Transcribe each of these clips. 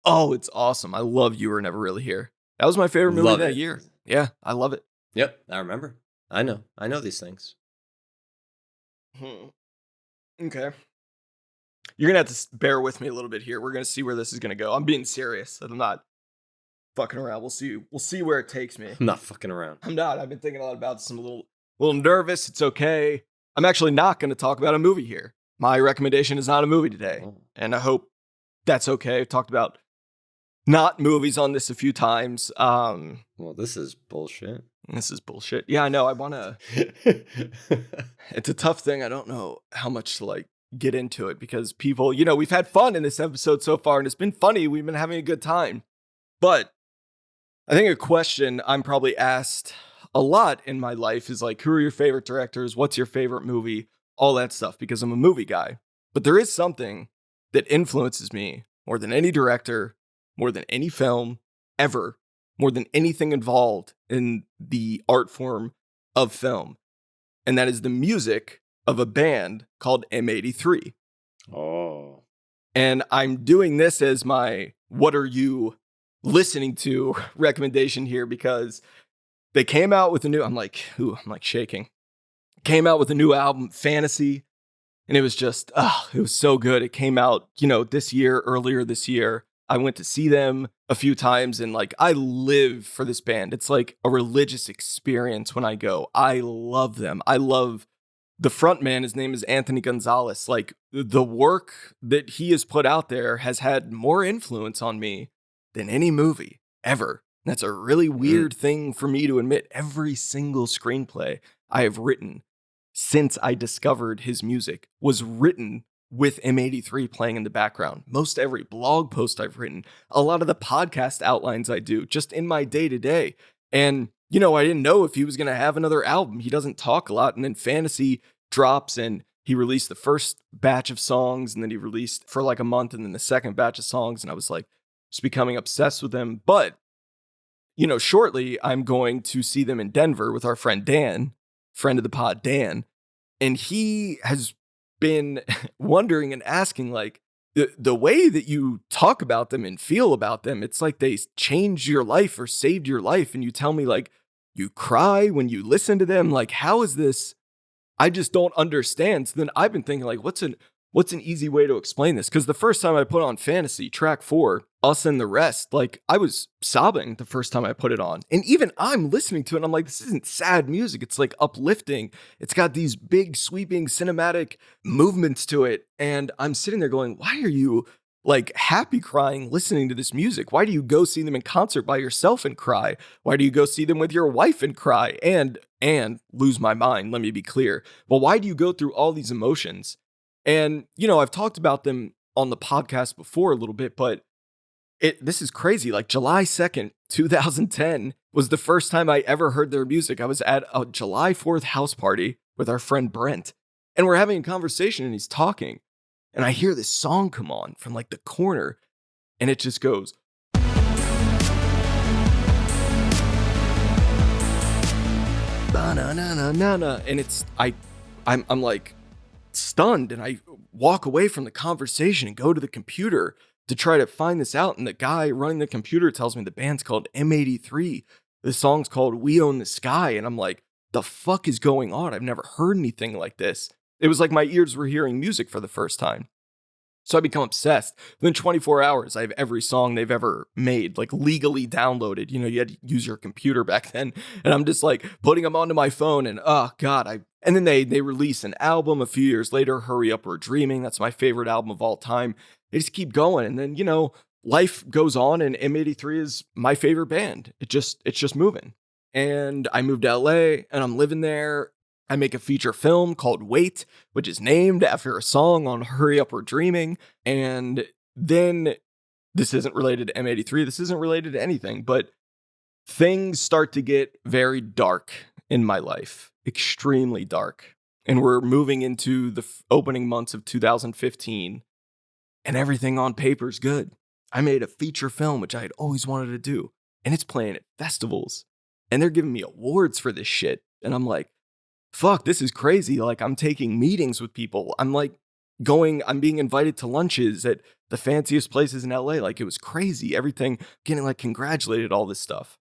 Oh, it's awesome. I love You Were Never Really Here. That was my favorite movie Love that it. year. Yeah, I love it. Yep, I remember. I know these things. Okay. You're gonna have to bear with me a little bit here. We're gonna see where this is gonna go. I'm being serious. I'm not fucking around. We'll see. We'll see where it takes me. I'm not fucking around. I'm not. I've been thinking a lot about this. I'm a little nervous. It's okay. I'm actually not gonna talk about a movie here. My recommendation is not a movie today, and I hope that's okay. I've talked about not movies on this a few times. Well, this is bullshit. This is bullshit. Yeah, I know. I wanna. It's a tough thing. I don't know how much to like get into it because people, we've had fun in this episode so far and it's been funny. We've been having a good time. But I think a question I'm probably asked a lot in my life is like, who are your favorite directors? What's your favorite movie? All that stuff because I'm a movie guy. But there is something that influences me more than any director, more than any film ever, more than anything involved in the art form of film. And that is the music of a band called M83. Oh. And I'm doing this as my what are you listening to recommendation here because they came out with a new, I'm like shaking. Came out with a new album, Fantasy. And it was just, it was so good. It came out, earlier this year. I went to see them a few times and like, I live for this band. It's like a religious experience when I go. I love them. I love the frontman. His name is Anthony Gonzalez. Like the work that he has put out there has had more influence on me than any movie ever. And that's a really weird thing for me to admit. Every single screenplay I have written since I discovered his music was written with M83 playing in the background. Most every blog post I've written, a lot of the podcast outlines I do just in my day to day. And, I didn't know if he was going to have another album. He doesn't talk a lot. And then Fantasy drops and he released the first batch of songs and then he released for like a month and then the second batch of songs. And I was like just becoming obsessed with them. But, shortly I'm going to see them in Denver with our friend Dan, friend of the pod, Dan. And he has been wondering and asking like the way that you talk about them and feel about them, it's like they changed your life or saved your life. And you tell me like you cry when you listen to them. Like, how is this? I just don't understand. So then I've been thinking like, what's an easy way to explain this? Because the first time I put on Fantasy, track 4, Us and the Rest, like I was sobbing the first time I put it on. And even I'm listening to it and I'm like, this isn't sad music. It's like uplifting. It's got these big sweeping cinematic movements to it. And I'm sitting there going, why are you like happy crying listening to this music? Why do you go see them in concert by yourself and cry? Why do you go see them with your wife and cry and lose my mind? Let me be clear. Well, why do you go through all these emotions? And, I've talked about them on the podcast before a little bit, but this is crazy. Like July 2nd, 2010 was the first time I ever heard their music. I was at a July 4th house party with our friend Brent, and we're having a conversation and he's talking. And I hear this song come on from like the corner and it just goes. Ba-na-na-na-na-na. And I'm like stunned and I walk away from the conversation and go to the computer to try to find this out. And the guy running the computer tells me the band's called M83. The song's called We Own the Sky. And I'm like, the fuck is going on? I've never heard anything like this. It was like my ears were hearing music for the first time. So I become obsessed. Within 24 hours, I have every song they've ever made, like legally downloaded. You had to use your computer back then. And I'm just like putting them onto my phone and oh God, and then they release an album a few years later, Hurry Up We're Dreaming. That's my favorite album of all time. They just keep going. And then, life goes on and M83 is my favorite band. It's just moving. And I moved to LA and I'm living there. I make a feature film called Wait, which is named after a song on Hurry Up We're Dreaming. And then this isn't related to M83. This isn't related to anything, but things start to get very dark in my life, extremely dark. And we're moving into the opening months of 2015 and everything on paper is good. I made a feature film, which I had always wanted to do, and it's playing at festivals and they're giving me awards for this shit. And I'm like, fuck, this is crazy. Like I'm taking meetings with people. I'm like, I'm being invited to lunches at the fanciest places in LA. Like, it was crazy. Everything, getting like congratulated, all this stuff.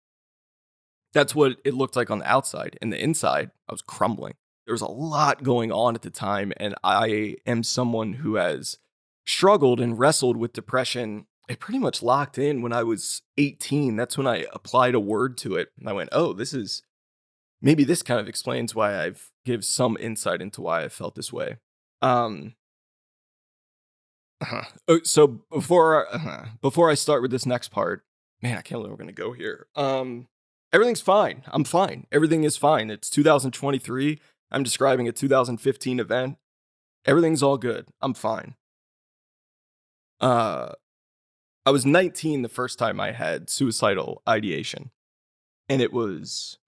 That's what it looked like on the outside. And the inside, I was crumbling. There was a lot going on at the time. And I am someone who has struggled and wrestled with depression. It pretty much locked in when I was 18. That's when I applied a word to it. And I went, oh, maybe this kind of explains why I've give some insight into why I felt this way. So before I start with this next part, man, I can't believe we're gonna go here. Everything's fine. I'm fine. Everything is fine. It's 2023. I'm describing a 2015 event. Everything's all good. I'm fine. I was 19 the first time I had suicidal ideation, and it was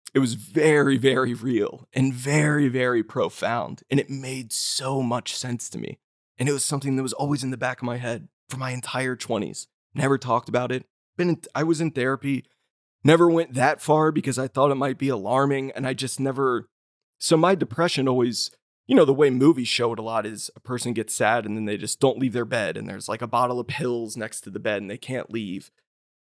very, very real and very, very profound. And it made so much sense to me. And it was something that was always in the back of my head for my entire 20s. Never talked about it. I was in therapy. Never went that far because I thought it might be alarming. And I just never. So my depression always, the way movies show it a lot is a person gets sad and then they just don't leave their bed. And there's like a bottle of pills next to the bed and they can't leave.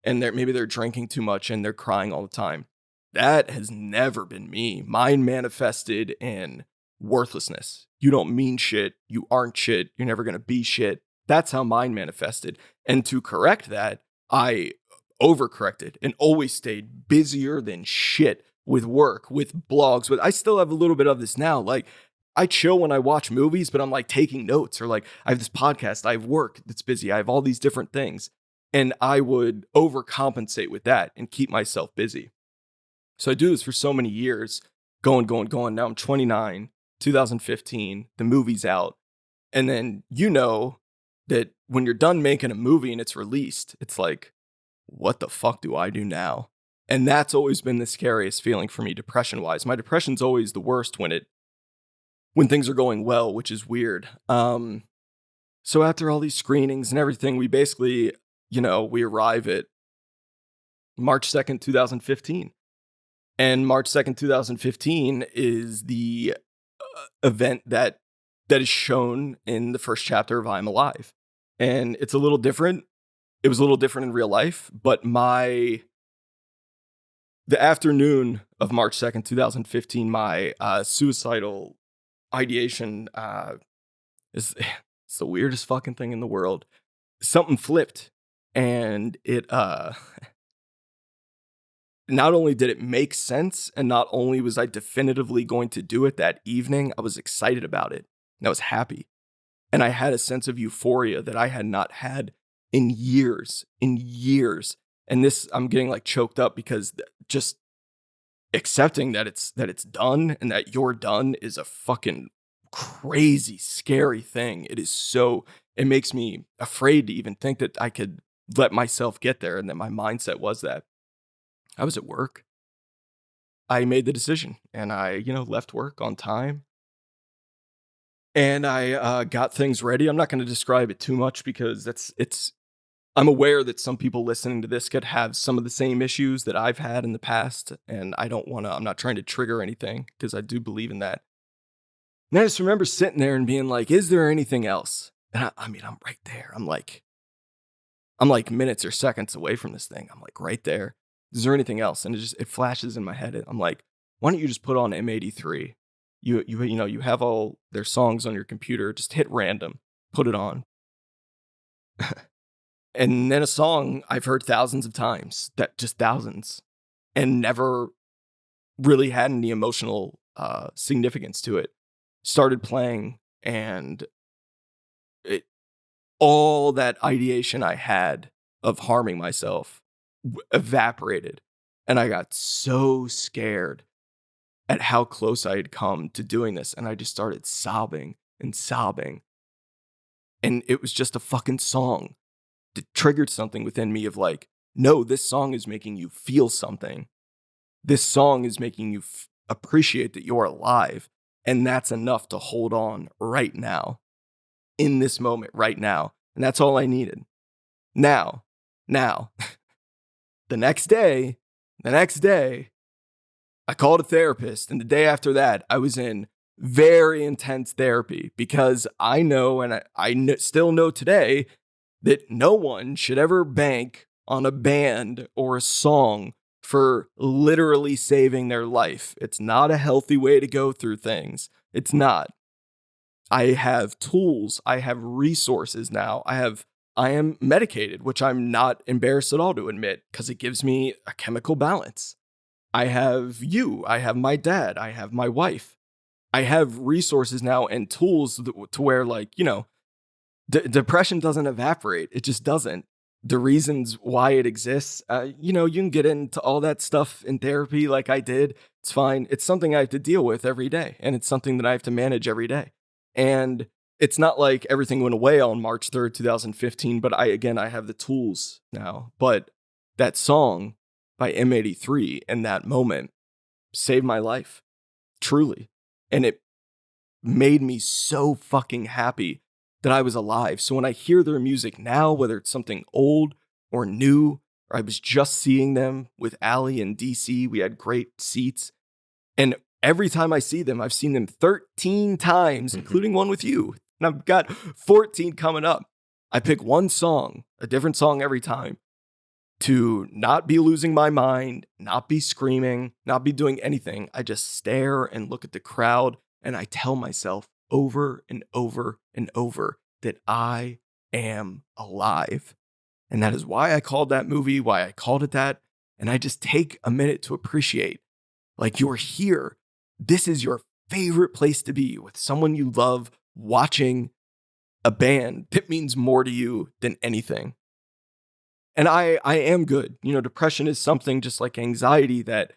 And maybe they're drinking too much and they're crying all the time. That has never been me. Mine manifested in worthlessness. You don't mean shit. You aren't shit. You're never going to be shit. That's how mine manifested. And to correct that, I overcorrected and always stayed busier than shit with work, with blogs. I still have a little bit of this now. Like, I chill when I watch movies, but I'm like taking notes, or like I have this podcast, I have work that's busy. I have all these different things. And I would overcompensate with that and keep myself busy. So I do this for so many years, going. Now I'm 29, 2015, the movie's out. And then that when you're done making a movie and it's released, it's like, what the fuck do I do now? And that's always been the scariest feeling for me, depression-wise. My depression's always the worst when things are going well, which is weird. So after all these screenings and everything, we basically, we arrive at March 2nd, 2015. And March 2nd, 2015 is the event that is shown in the first chapter of I'm Alive. And it's a little different. It was a little different in real life, but the afternoon of March 2nd, 2015, my suicidal ideation it's the weirdest fucking thing in the world. Something flipped, and it not only did it make sense, and not only was I definitively going to do it that evening, I was excited about it, and I was happy. And I had a sense of euphoria that I had not had in years. And this, I'm getting like choked up because just accepting that it's done and that you're done is a fucking crazy, scary thing. It makes me afraid to even think that I could let myself get there, and that my mindset was that. I was at work. I made the decision, and I, left work on time. And I got things ready. I'm not going to describe it too much because I'm aware that some people listening to this could have some of the same issues that I've had in the past. And I'm not trying to trigger anything because I do believe in that. And I just remember sitting there and being like, is there anything else? And I'm right there. I'm like minutes or seconds away from this thing. I'm like right there. Is there anything else? And it flashes in my head. I'm like, why don't you just put on M83? You have all their songs on your computer. Just hit random, put it on. And then a song I've heard thousands of times, just thousands, and never really had any emotional significance to it, started playing, and all that ideation I had of harming myself evaporated. And I got so scared at how close I had come to doing this. And I just started sobbing and sobbing. And it was just a fucking song that triggered something within me of like, no, this song is making you feel something. This song is making you appreciate that you're alive. And that's enough to hold on right now, in this moment, right now. And that's all I needed. Now, the next day, I called a therapist. And the day after that, I was in very intense therapy, because I know, and still know today, that no one should ever bank on a band or a song for literally saving their life. It's not a healthy way to go through things. It's not. I have tools. I have resources now. I am medicated, which I'm not embarrassed at all to admit, because it gives me a chemical balance. I have you. I have my dad. I have my wife. I have resources now and tools to where, like, depression doesn't evaporate. It just doesn't. The reasons why it exists, you can get into all that stuff in therapy like I did. It's fine. It's something I have to deal with every day, and it's something that I have to manage every day. And it's not like everything went away on March 3rd, 2015, but I have the tools now. But that song by M83 in that moment saved my life, truly. And it made me so fucking happy that I was alive. So when I hear their music now, whether it's something old or new, or I was just seeing them with Allie in DC, we had great seats. And every time I see them, I've seen them 13 times, including one with you. And I've got 14 coming up. I pick one song, a different song every time, to not be losing my mind, not be screaming, not be doing anything. I just stare and look at the crowd, and I tell myself over and over and over that I am alive. And that is why I called that movie, why I called it that. And I just take a minute to appreciate, like, you're here. This is your favorite place to be, with someone you love, watching a band that means more to you than anything. And I am good. Depression is something just like anxiety that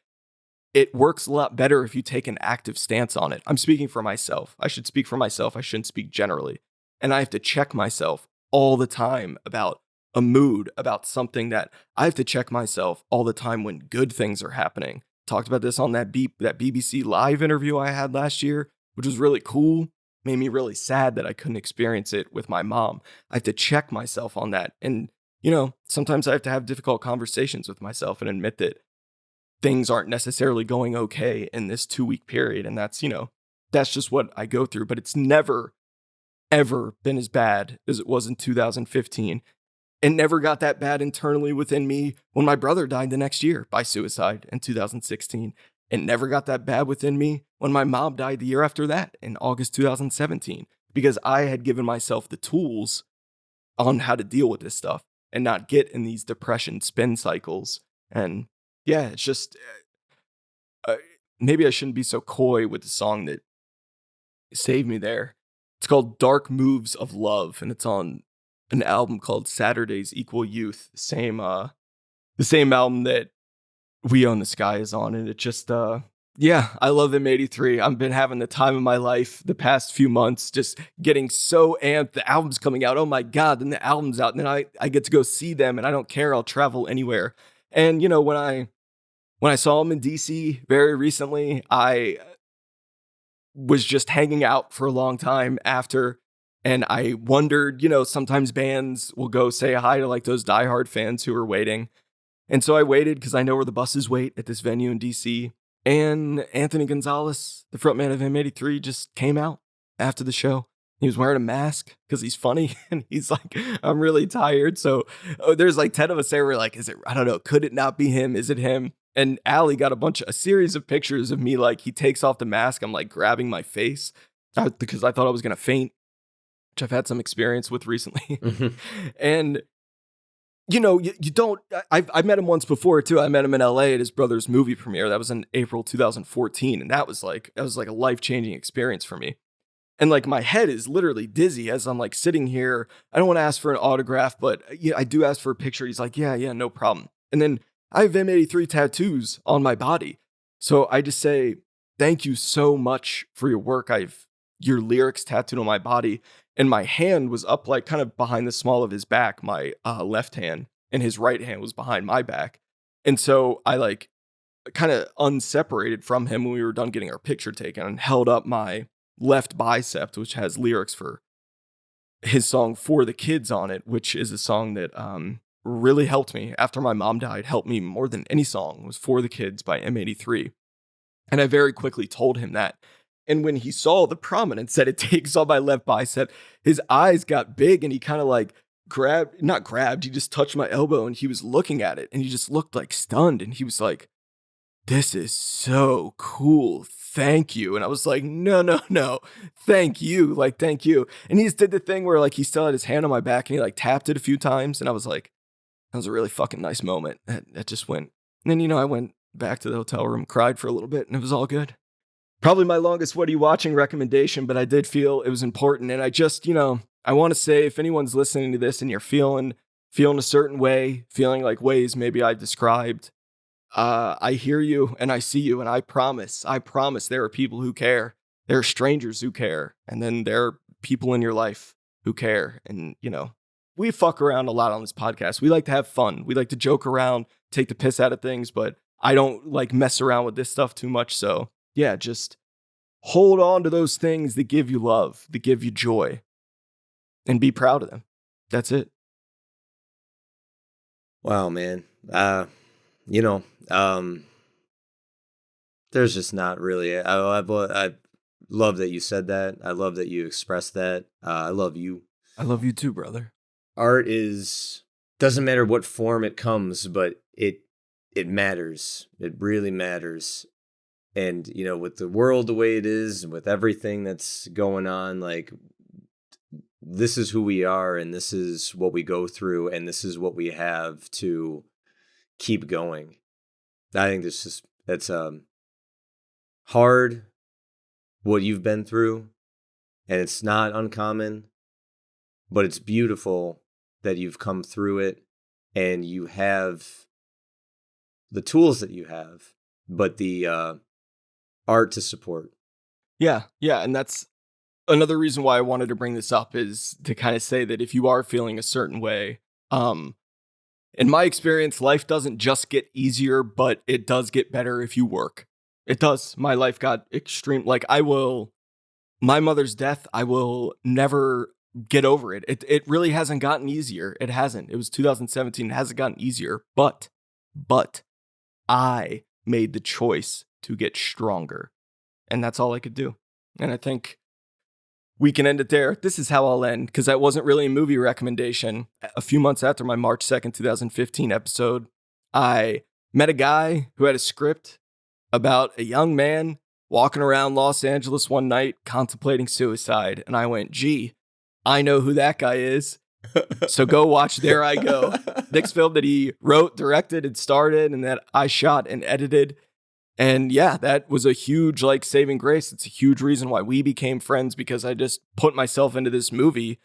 it works a lot better if you take an active stance on it. I'm speaking for myself. I should speak for myself. I shouldn't speak generally. And I have to check myself all the time about a mood, about something that I have to check myself all the time when good things are happening. Talked about this on that BBC Live interview I had last year, which was really cool. Made me really sad that I couldn't experience it with my mom. I have to check myself on that. And, sometimes I have to have difficult conversations with myself and admit that things aren't necessarily going okay in this 2-week period. And that's just what I go through. But it's never, ever been as bad as it was in 2015. It never got that bad internally within me when my brother died the next year by suicide in 2016. It never got that bad within me when my mom died the year after that in August 2017, because I had given myself the tools on how to deal with this stuff and not get in these depression spin cycles. And yeah, it's just, maybe I shouldn't be so coy with the song that saved me there. It's called Dark Moves of Love, and it's on an album called Saturdays Equal Youth, the same album that We Own the Sky is on. And it just, I love M83. I've been having the time of my life the past few months, just getting so amped. The album's coming out. Oh my God, then the album's out. And then I get to go see them, and I don't care. I'll travel anywhere. And, when I saw them in DC very recently, I was just hanging out for a long time after. And I wondered, sometimes bands will go say hi to like those diehard fans who are waiting. And so I waited because I know where the buses wait at this venue in DC. And Anthony Gonzalez, the frontman of M83, just came out after the show. He was wearing a mask because he's funny. And he's like, I'm really tired. So there's like 10 of us there. We're like, I don't know. Could it not be him? Is it him? And Allie got a series of pictures of me. Like, he takes off the mask. I'm like grabbing my face because I thought I was going to faint, which I've had some experience with recently. And, you don't, I met him once before too. I met him in LA at his brother's movie premiere. That was in April 2014. And that was like a life-changing experience for me. And like, my head is literally dizzy as I'm like sitting here. I don't want to ask for an autograph, but I do ask for a picture. He's like, yeah, no problem. And then I have M83 tattoos on my body. So I just say, thank you so much for your work. Your lyrics tattooed on my body. And my hand was up like kind of behind the small of his back, my left hand, and his right hand was behind my back. And so I like kind of unseparated from him when we were done getting our picture taken, and held up my left bicep, which has lyrics for his song For the Kids on it, which is a song that really helped me after my mom died. Helped me more than any song was For the Kids by M83. And I very quickly told him that. And when he saw the prominence that it takes on my left bicep, his eyes got big and he kind of like he just touched my elbow and he was looking at it and he just looked like stunned. And he was like, "This is so cool. Thank you." And I was like, no, thank you. Like, thank you. And he just did the thing where like he still had his hand on my back and he like tapped it a few times. And I was like, that was a really fucking nice moment. That just went. And then, I went back to the hotel room, cried for a little bit, and it was all good. Probably my longest What Are You Watching recommendation, but I did feel it was important. And I just, I want to say if anyone's listening to this and you're feeling a certain way, feeling like ways maybe I described, I hear you and I see you, and I promise there are people who care. There are strangers who care. And then there are people in your life who care. And, we fuck around a lot on this podcast. We like to have fun. We like to joke around, take the piss out of things, but I don't like mess around with this stuff too much. So yeah, just hold on to those things that give you love, that give you joy, and be proud of them. That's it. Wow, man. There's just not really. I love that you said that. I love that you expressed that. I love you. I love you too, brother. Art doesn't matter what form it comes, but it matters. It really matters. And, with the world the way it is, and with everything that's going on, like, this is who we are, and this is what we go through, and this is what we have to keep going. I think it's hard what you've been through, and it's not uncommon, but it's beautiful that you've come through it and you have the tools that you have, but the art to support. Yeah. And that's another reason why I wanted to bring this up, is to kind of say that if you are feeling a certain way, in my experience, life doesn't just get easier, but it does get better if you work. It does. My life got extreme. Like my mother's death, I will never get over it. It really hasn't gotten easier. It hasn't. It was 2017. It hasn't gotten easier, but I made the choice to get stronger, and that's all I could do. And I think we can end it there. This is how I'll end, because that wasn't really a movie recommendation. A few months after my March 2nd, 2015 episode, I met a guy who had a script about a young man walking around Los Angeles one night contemplating suicide. And I went, gee, I know who that guy is. So go watch There I Go. Next film that he wrote, directed, and starred, and that I shot and edited. And yeah, that was a huge saving grace. It's a huge reason why we became friends, because I just put myself into this movie.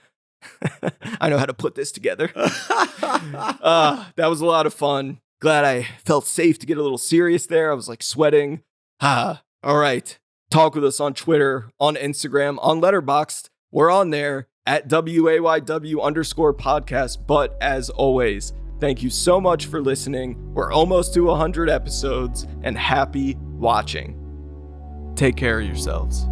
I know how to put this together. That was a lot of fun. Glad I felt safe to get a little serious there. I was sweating. All right. Talk with us on Twitter, on Instagram, on Letterboxd. We're on there at WAYW_podcast. But as always, thank you so much for listening. We're almost to 100 episodes, and happy watching. Take care of yourselves.